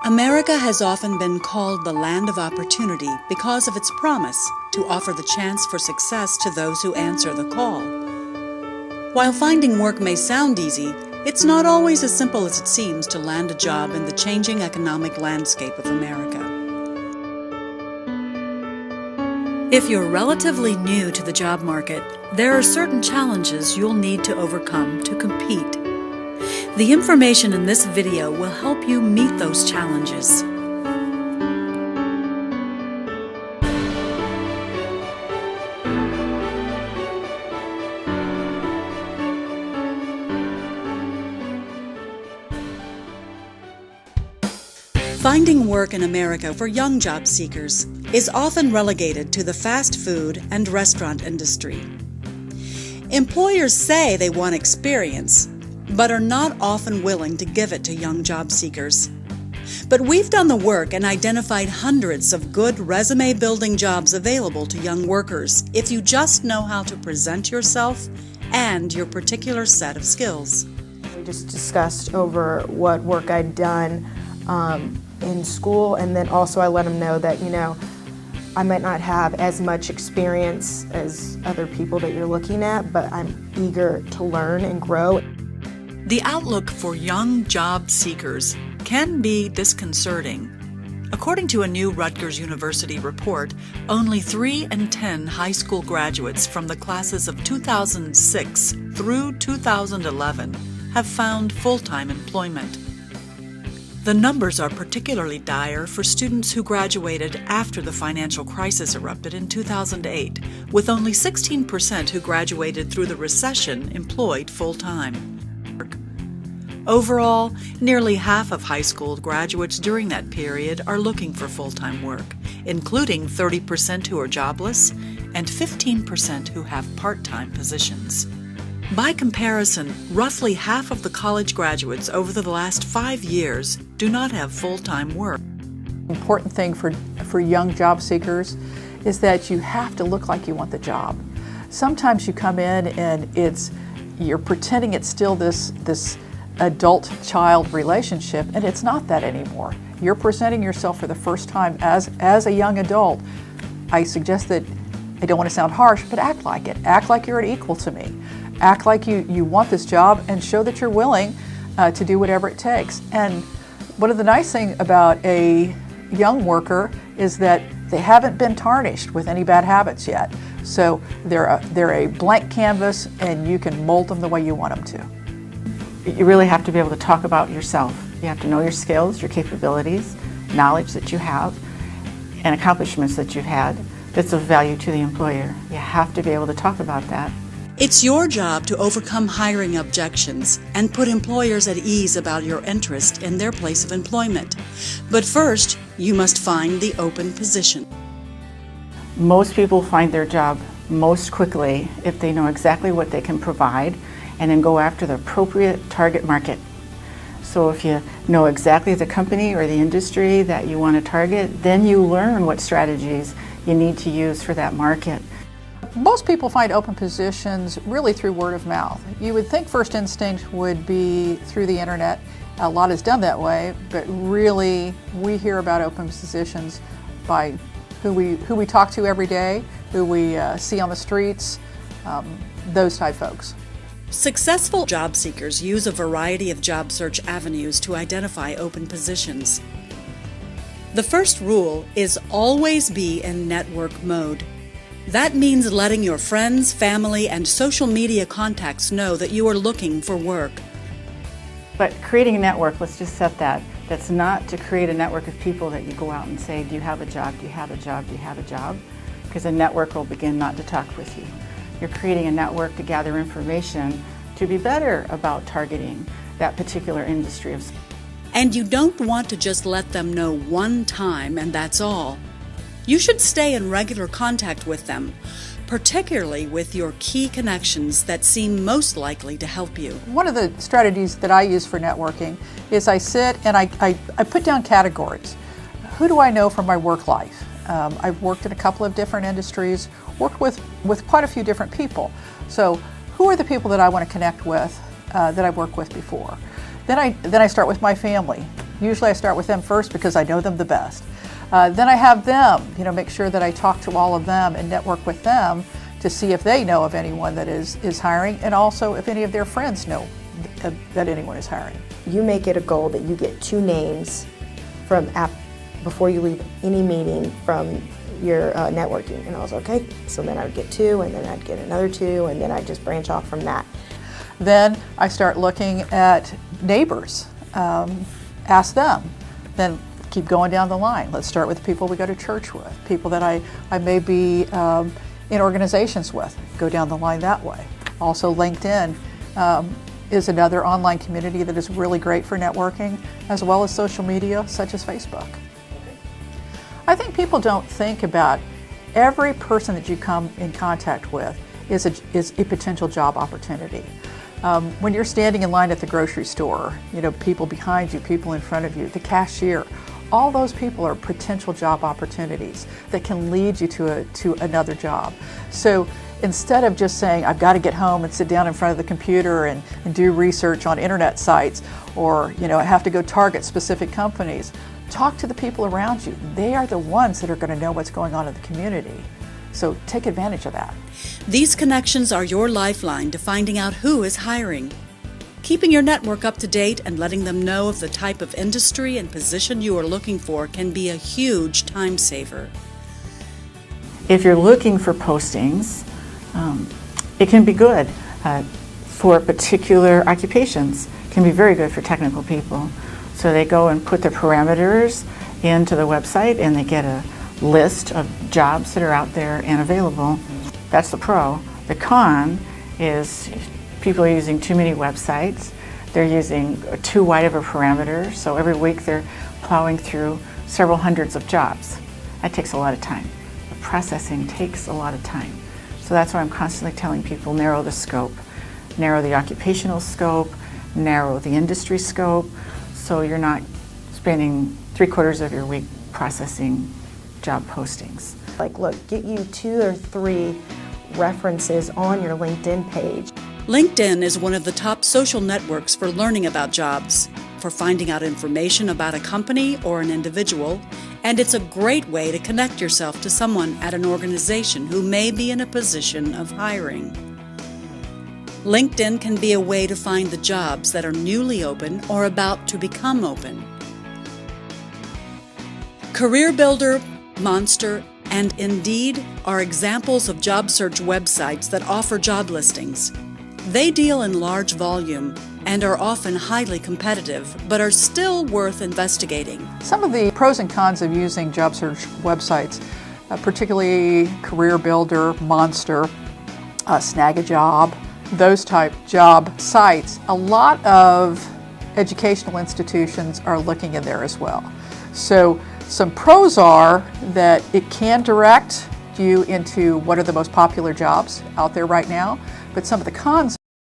America has often been called the land of opportunity because of its promise to offer the chance for success to those who answer the call. While finding work may sound easy, it's not always as simple as it seems to land a job in the changing economic landscape of America. If you're relatively new to the job market, there are certain challenges you'll need to overcome to compete. The information in this video will help you meet those challenges. Finding work in America for young job seekers is often relegated to the fast food and restaurant industry. Employers say they want experience, but are not often willing to give it to young job seekers. But we've done the work and identified hundreds of good resume-building jobs available to young workers if you just know how to present yourself and your particular set of skills. We just discussed over what work I'd done in school, and then also I let them know that, I might not have as much experience as other people that you're looking at, but I'm eager to learn and grow. The outlook for young job seekers can be disconcerting. According to a new Rutgers University report, only 3 in 10 high school graduates from the classes of 2006 through 2011 have found full-time employment. The numbers are particularly dire for students who graduated after the financial crisis erupted in 2008, with only 16% who graduated through the recession employed full-time. Overall, nearly half of high school graduates during that period are looking for full-time work, including 30% who are jobless and 15% who have part-time positions. By comparison, roughly half of the college graduates over the last 5 years do not have full-time work. The important thing for young job seekers is that you have to look like you want the job. Sometimes you come in and you're pretending it's still this adult-child relationship, and it's not that anymore. You're presenting yourself for the first time as a young adult. I suggest that, I don't want to sound harsh, but act like it. Act like you're an equal to me. Act like you want this job and show that you're willing to do whatever it takes. And one of the nice things about a young worker is that they haven't been tarnished with any bad habits yet. So they're a blank canvas, and you can mold them the way you want them to. You really have to be able to talk about yourself. You have to know your skills, your capabilities, knowledge that you have, and accomplishments that you've had that's of value to the employer. You have to be able to talk about that. It's your job to overcome hiring objections and put employers at ease about your interest in their place of employment. But first, you must find the open position. Most people find their job most quickly if they know exactly what they can provide and then go after the appropriate target market. So if you know exactly the company or the industry that you want to target, then you learn what strategies you need to use for that market. Most people find open positions really through word of mouth. You would think first instinct would be through the internet. A lot is done that way, but really we hear about open positions by who we talk to every day, who we see on the streets, those type folks. Successful job seekers use a variety of job search avenues to identify open positions. The first rule is always be in network mode. That means letting your friends, family, and social media contacts know that you are looking for work. But creating a network, let's just set that. That's not to create a network of people that you go out and say, do you have a job, do you have a job, do you have a job? Because a network will begin not to talk with you. You're creating a network to gather information to be better about targeting that particular industry. And you don't want to just let them know one time and that's all. You should stay in regular contact with them, particularly with your key connections that seem most likely to help you. One of the strategies that I use for networking is I sit and I put down categories. Who do I know from my work life? I've worked in a couple of different industries, worked with quite a few different people. So who are the people that I want to connect with that I've worked with before? Then I start with my family. Usually I start with them first because I know them the best. Then I have them, make sure that I talk to all of them and network with them to see if they know of anyone that is hiring, and also if any of their friends know that anyone is hiring. You make it a goal that you get 2 names from before you leave any meeting from your networking. And I was okay, so then I would get 2, and then I'd get another 2, and then I'd just branch off from that. Then I start looking at neighbors, ask them, then keep going down the line. Let's start with people we go to church with, people that I may be in organizations with, go down the line that way. Also LinkedIn is another online community that is really great for networking, as well as social media such as Facebook. I think people don't think about every person that you come in contact with is a potential job opportunity. When you're standing in line at the grocery store, people behind you, people in front of you, the cashier, all those people are potential job opportunities that can lead you to another job. So instead of just saying, I've got to get home and sit down in front of the computer and do research on internet sites, or I have to go target specific companies, talk to the people around you. They are the ones that are going to know what's going on in the community. So take advantage of that. These connections are your lifeline to finding out who is hiring. Keeping your network up to date and letting them know of the type of industry and position you are looking for can be a huge time saver. If you're looking for postings, it can be good for particular occupations. It can be very good for technical people. So they go and put their parameters into the website, and they get a list of jobs that are out there and available. That's the pro. The con is people are using too many websites. They're using too wide of a parameter, so every week they're plowing through several hundreds of jobs. That takes a lot of time. The processing takes a lot of time. So that's why I'm constantly telling people, narrow the scope, narrow the occupational scope, narrow the industry scope, so you're not spending 3/4 of your week processing job postings. Like, look, get you 2 or 3 references on your LinkedIn page. LinkedIn is one of the top social networks for learning about jobs, for finding out information about a company or an individual, and it's a great way to connect yourself to someone at an organization who may be in a position of hiring. LinkedIn can be a way to find the jobs that are newly open or about to become open. CareerBuilder, Monster, and Indeed are examples of job search websites that offer job listings. They deal in large volume and are often highly competitive, but are still worth investigating. Some of the pros and cons of using job search websites, particularly CareerBuilder, Monster, Snag-a-Job, those type job sites, a lot of educational institutions are looking in there as well. So some pros are that it can direct you into what are the most popular jobs out there right now, but some of the cons